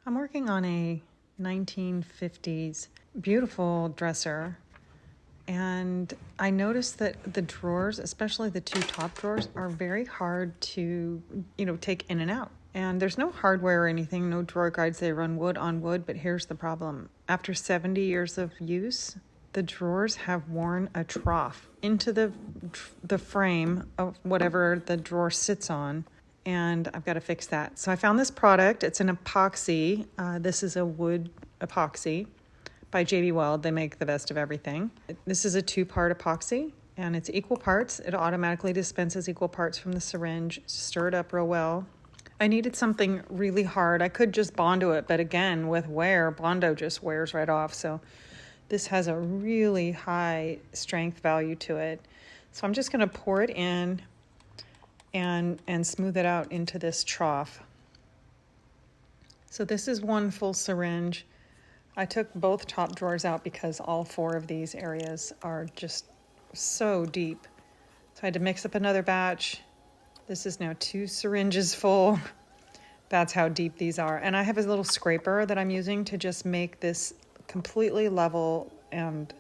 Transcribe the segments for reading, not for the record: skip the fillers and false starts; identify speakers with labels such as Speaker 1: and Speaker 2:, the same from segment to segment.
Speaker 1: I'm working on a 1950s beautiful dresser, and I noticed that the drawers, especially the two top drawers, are very hard to, take in and out. And there's no hardware or anything, no drawer guides. They run wood on wood, but here's the problem. After 70 years of use, the drawers have worn a trough into the frame of whatever the drawer sits on, and I've got to fix that. So I found this product. It's an epoxy. This is a wood epoxy by JB Weld. They make the best of everything. This is a 2-part epoxy, and it's equal parts. It automatically dispenses equal parts from the syringe. Stir it up real well. I needed something really hard. I could just Bondo it, but again, with wear, Bondo just wears right off. So this has a really high strength value to it. So I'm just going to pour it in and smooth it out into this trough. So this is 1 full syringe. I took both top drawers out because all 4 of these areas are just so deep. So I had to mix up another batch. This is now 2 syringes full. That's how deep these are. And I have a little scraper that I'm using to just make this completely level and,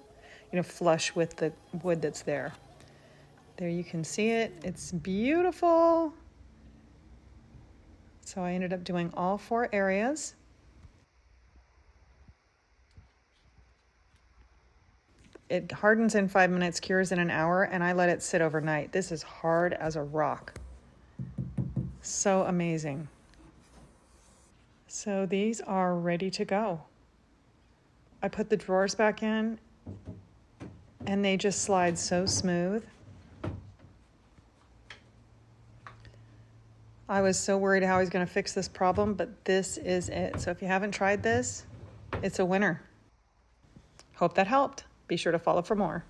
Speaker 1: flush with the wood that's there. There you can see it. It's beautiful. So I ended up doing all 4 areas. It hardens in 5 minutes, cures in an hour, and I let it sit overnight. This is hard as a rock. So amazing. So these are ready to go. I put the drawers back in, and they just slide so smooth. I was so worried how I was going to fix this problem, but this is it. So if you haven't tried this, it's a winner. Hope that helped. Be sure to follow for more.